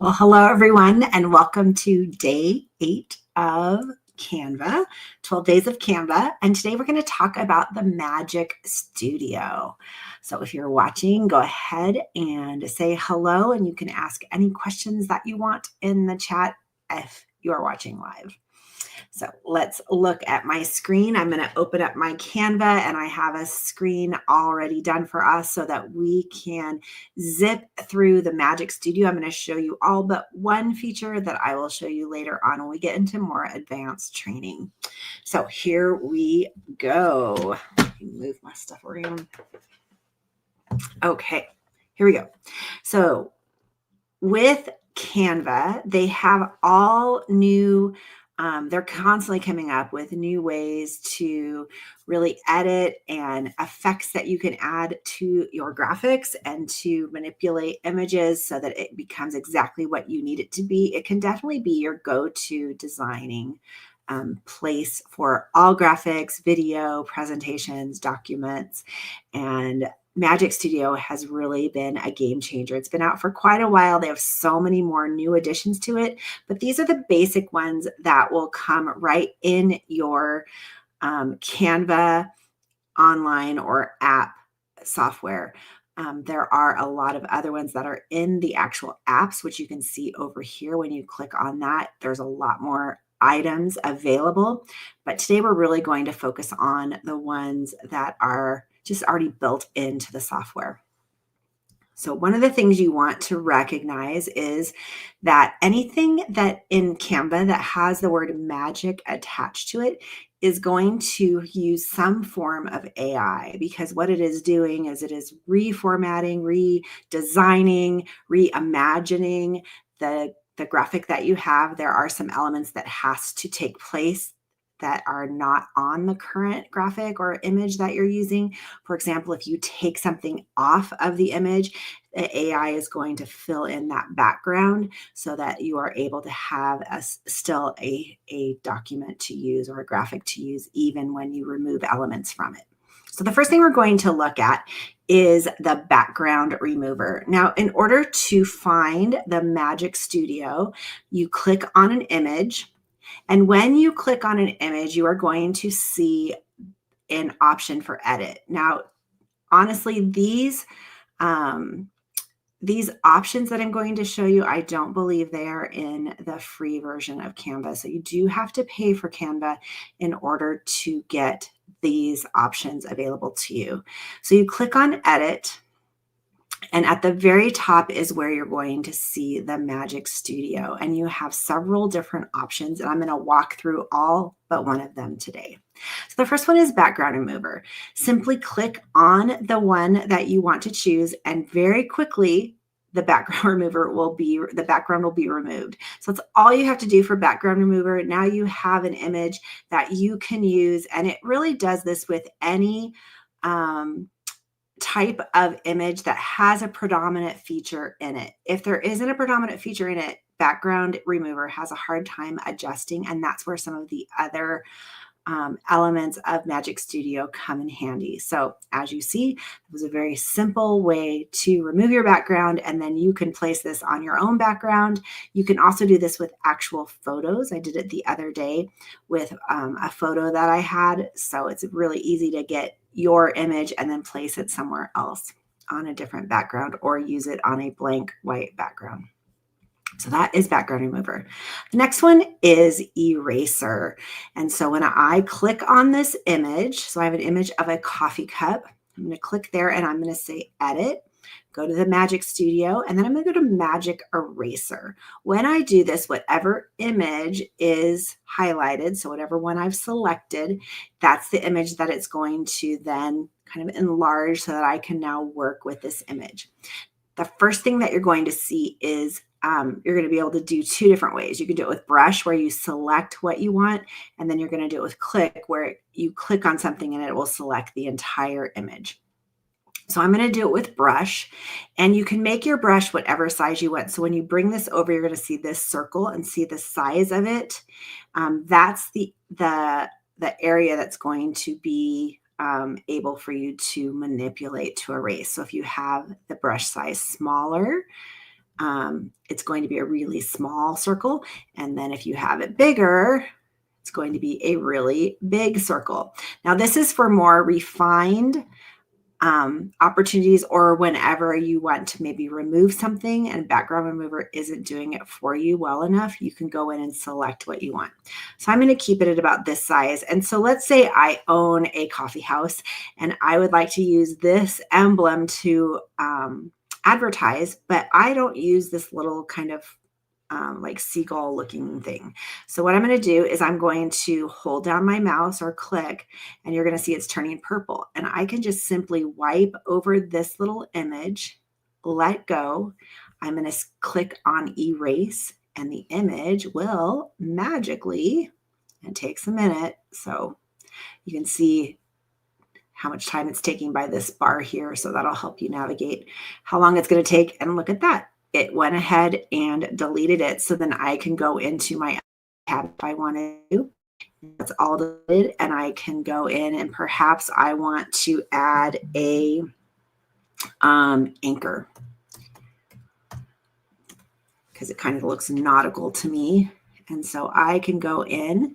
Well, hello everyone, and welcome to day 8 of Canva, 12 days of Canva. And today we're going to talk about the Magic Studio. So if you're watching, go ahead and say hello, and you can ask any questions that you want in the chat if you're watching live. So let's look at my screen. I'm going to open up my Canva, and I have a screen already done for us so that we can zip through the Magic Studio. I'm going to show you all but one feature that I will show you later on when we get into more advanced training. So here we go. Move my stuff around. Okay, here we go. So with Canva, they have all new they're constantly coming up with new ways to really edit and effects that you can add to your graphics and to manipulate images so that it becomes exactly what you need it to be. It can definitely be your go-to designing place for all graphics, video, presentations, documents, and Magic Studio has really been a game changer. It's been out for quite a while. They have so many more new additions to it, but these are the basic ones that will come right in your Canva online or app software. There are a lot of other ones that are in the actual apps, which you can see over here. When you click on that, there's a lot more items available. But today we're really going to focus on the ones that are just already built into the software. So one of the things you want to recognize is that anything that in Canva that has the word magic attached to it is going to use some form of AI, because what it is doing is it is reformatting, redesigning, reimagining the graphic that you have. There are some elements that has to take place that are not on the current graphic or image that you're using. For example, if you take something off of the image, the AI is going to fill in that background so that you are able to have still a document to use or a graphic to use even when you remove elements from it. So the first thing we're going to look at is the background remover. Now, in order to find the Magic Studio, you click on an image. And when you click on an image, you are going to see an option for edit. Now, honestly, these options that I'm going to show you, I don't believe they are in the free version of Canva. So you do have to pay for Canva in order to get these options available to you. So you click on edit. And at the very top is where you're going to see the Magic Studio. And you have several different options. And I'm going to walk through all but one of them today. So the first one is background remover. Simply click on the one that you want to choose, and very quickly the background will be removed. So that's all you have to do for background remover. Now you have an image that you can use, and it really does this with any type of image that has a predominant feature in it. If there isn't a predominant feature in it, background remover has a hard time adjusting, and that's where some of the other elements of Magic Studio come in handy. So as you see, it was a very simple way to remove your background, and then you can place this on your own background. You can also do this with actual photos. I did it the other day with a photo that I had. So it's really easy to get your image and then place it somewhere else on a different background, or use it on a blank white background. So that is background remover. The next one is eraser. And so when I click on this image, so I have an image of a coffee cup. I'm going to click there, and I'm going to say edit, go to the Magic Studio, and then I'm going to go to Magic Eraser. When I do this, whatever image is highlighted, so whatever one I've selected, that's the image that it's going to then kind of enlarge so that I can now work with this image. The first thing that you're going to see is you're going to be able to do two different ways. You can do it with brush, where you select what you want, and then you're going to do it with click, where you click on something and it will select the entire image. So I'm going to do it with brush, and you can make your brush whatever size you want. So when you bring this over, you're going to see this circle and see the size of it. That's the area that's going to be able for you to manipulate to erase. So if you have the brush size smaller, it's going to be a really small circle. And then if you have it bigger, it's going to be a really big circle. Now, this is for more refined opportunities, or whenever you want to maybe remove something and background remover isn't doing it for you well enough, you can go in and select what you want. So I'm going to keep it at about this size. And so let's say I own a coffee house and I would like to use this emblem to advertise, but I don't use this little kind of like seagull looking thing. So what I'm going to do is I'm going to hold down my mouse or click, and you're going to see it's turning purple. And I can just simply wipe over this little image, let go. I'm going to click on erase, and the image will magically, it takes a minute. So you can see how much time it's taking by this bar here. So that'll help you navigate how long it's going to take. And look at that. It went ahead and deleted it. So then I can go into my tab if I want to. That's all deleted. And I can go in and perhaps I want to add a anchor, because it kind of looks nautical to me. And so I can go in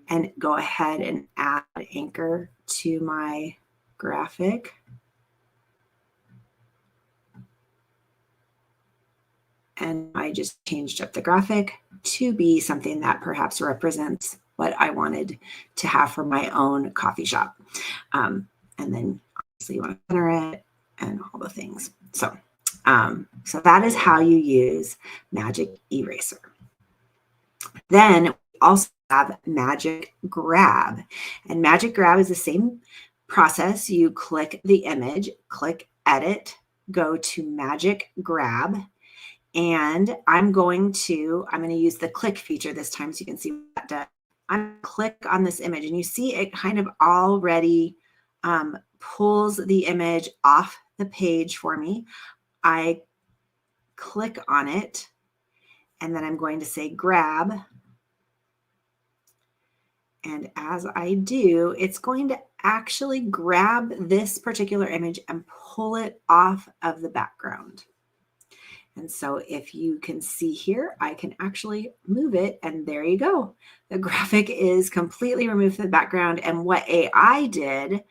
and go ahead and add anchor to my graphic. And I just changed up the graphic to be something that perhaps represents what I wanted to have for my own coffee shop. And then obviously you want to center it and all the things. So that is how you use Magic Eraser. Then we also have Magic Grab. And Magic Grab is the same process. You click the image, click Edit, go to Magic Grab. And I'm going to use the click feature this time so you can see what that does. I'm going to click on this image, and you see it kind of already pulls the image off the page for me. I click on it, and then I'm going to say grab. And as I do, it's going to actually grab this particular image and pull it off of the background. And so if you can see here, I can actually move it, and there you go. The graphic is completely removed from the background. And what AI did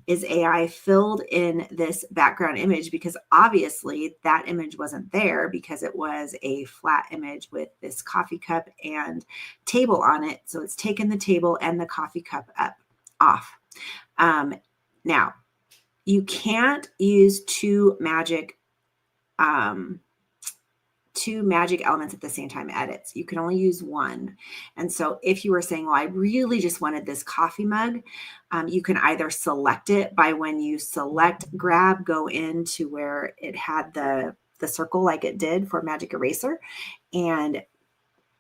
is AI filled in this background image, because obviously that image wasn't there because it was a flat image with this coffee cup and table on it. So it's taken the table and the coffee cup off. Now, you can't use two magic elements at the same time edits. You can only use one. And so if you were saying, well, I really just wanted this coffee mug, you can either select it by, when you select grab, go into where it had the circle like it did for Magic Eraser, and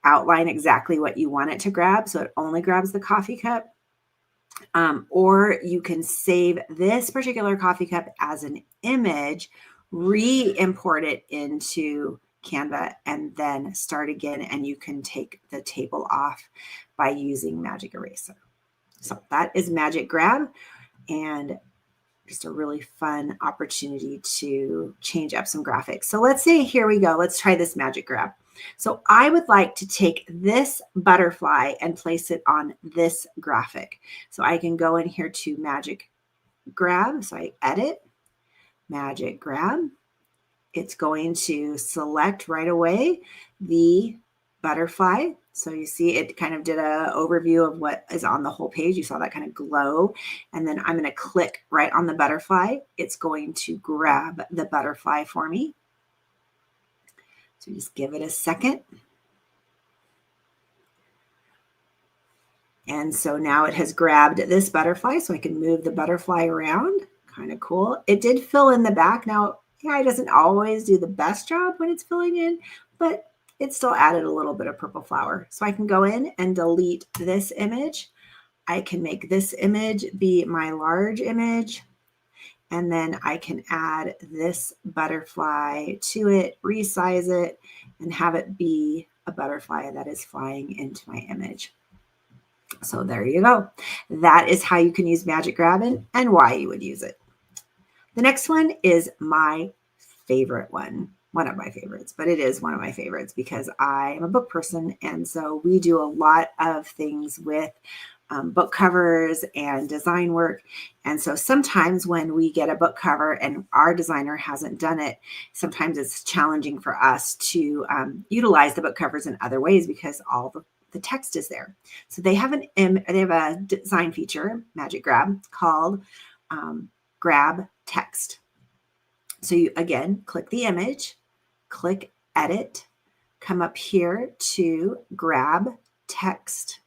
outline exactly what you want it to grab. So it only grabs the coffee cup. Or you can save this particular coffee cup as an image, re-import it into Canva, and then start again, and you can take the table off by using Magic Eraser. So that is Magic Grab, and just a really fun opportunity to change up some graphics. So let's say, here we go. Let's try this Magic Grab. So I would like to take this butterfly and place it on this graphic. So I can go in here to Magic Grab. So I edit, Magic Grab. It's going to select right away the butterfly. So you see it kind of did an overview of what is on the whole page. You saw that kind of glow. And then I'm going to click right on the butterfly. It's going to grab the butterfly for me. So just give it a second. And so now it has grabbed this butterfly, so I can move the butterfly around. Kind of cool. It did fill in the back. Now, yeah, it doesn't always do the best job when it's filling in, but it still added a little bit of purple flower. So I can go in and delete this image. I can make this image be my large image. And then I can add this butterfly to it, resize it, and have it be a butterfly that is flying into my image. So there you go. That is how you can use Magic Grab and why you would use it. The next one is my favorite one. one of my favorites, but it is one of my favorites because I am a book person. And so we do a lot of things with book covers and design work. And so sometimes when we get a book cover and our designer hasn't done it, sometimes it's challenging for us to utilize the book covers in other ways because all the text is there. So they have a design feature, Magic Grab, called Grab Text. So you, again, click the image, click Edit, come up here to Grab Text.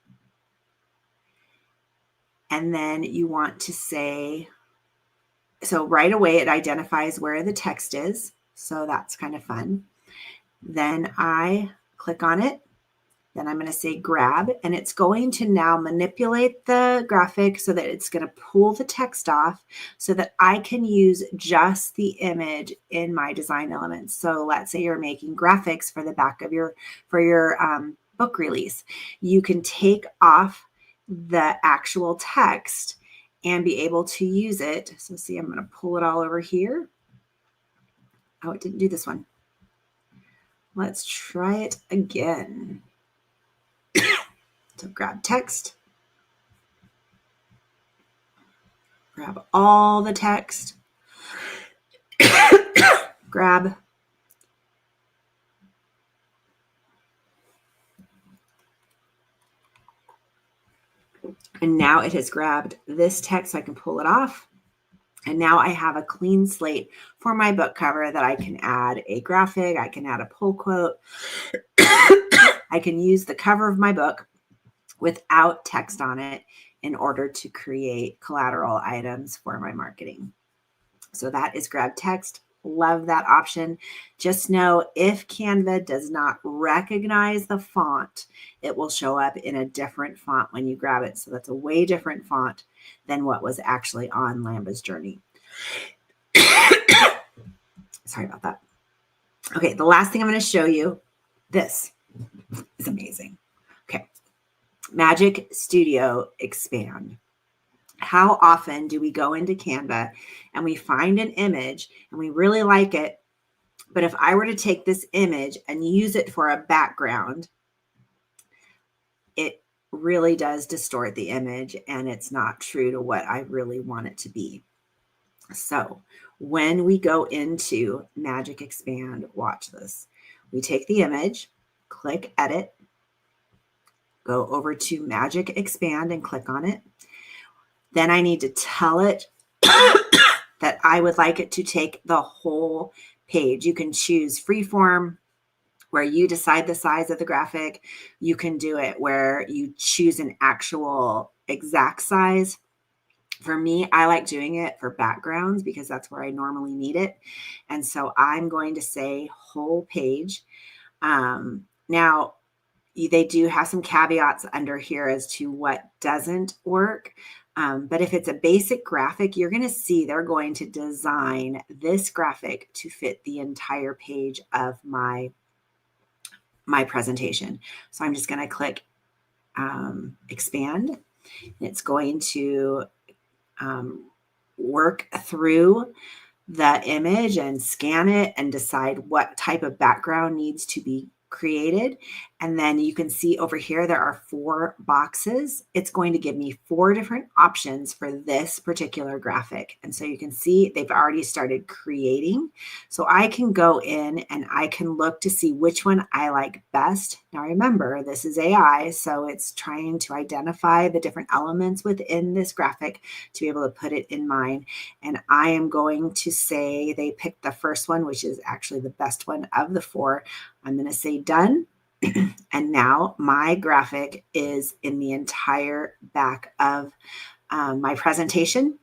And then you want to say, so right away it identifies where the text is. So that's kind of fun. Then I click on it. Then I'm going to say grab, and it's going to now manipulate the graphic so that it's going to pull the text off so that I can use just the image in my design elements. So let's say you're making graphics for the back of your book release. You can take off the actual text and be able to use it. So see, I'm going to pull it all over here. Oh, it didn't do this one. Let's try it again. So grab text, grab all the text, grab, and now it has grabbed this text so I can pull it off. And now I have a clean slate for my book cover that I can add a graphic, I can add a pull quote, I can use the cover of my book without text on it in order to create collateral items for my marketing. So that is grab text. Love that option. Just know if Canva does not recognize the font, it will show up in a different font when you grab it. So that's a way different font than what was actually on Lamba's journey. Sorry about that. Okay, the last thing I'm going to show you, this is amazing. Okay, Magic Studio Expand. How often do we go into Canva and we find an image and we really like it, but if I were to take this image and use it for a background, it really does distort the image and it's not true to what I really want it to be. So when we go into Magic Expand, watch this. We take the image, click Edit, go over to Magic Expand and click on it. Then I need to tell it that I would like it to take the whole page. You can choose freeform, where you decide the size of the graphic. You can do it where you choose an actual exact size. For me, I like doing it for backgrounds because that's where I normally need it. And so I'm going to say whole page. Now, they do have some caveats under here as to what doesn't work. But if it's a basic graphic, you're going to see they're going to design this graphic to fit the entire page of my presentation. So I'm just going to click expand. It's going to work through the image and scan it and decide what type of background needs to be created. And then you can see over here, there are 4 boxes. It's going to give me 4 different options for this particular graphic. And so you can see they've already started creating. So I can go in and I can look to see which one I like best. Now remember, this is AI, so it's trying to identify the different elements within this graphic to be able to put it in mine. And I am going to say they picked the first one, which is actually the best one of the 4. I'm going to say done. And now my graphic is in the entire back of my presentation.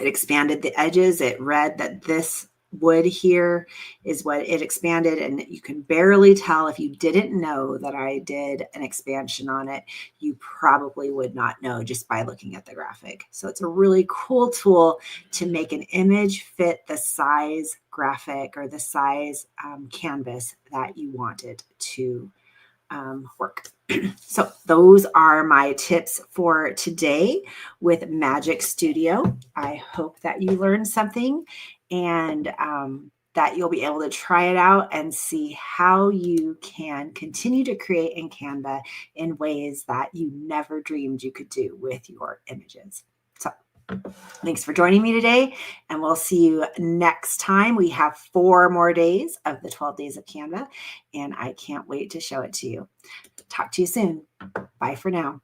It expanded the edges. It read that this wood here is what it expanded. And you can barely tell if you didn't know that I did an expansion on it. You probably would not know just by looking at the graphic. So it's a really cool tool to make an image fit the size graphic or the size canvas that you want it to work. So those are my tips for today with Magic Studio. I hope that you learned something and that you'll be able to try it out and see how you can continue to create in Canva in ways that you never dreamed you could do with your images. So thanks for joining me today, and we'll see you next time. We have 4 more days of the 12 days of Canva, and I can't wait to show it to you. Talk to you soon. Bye for now.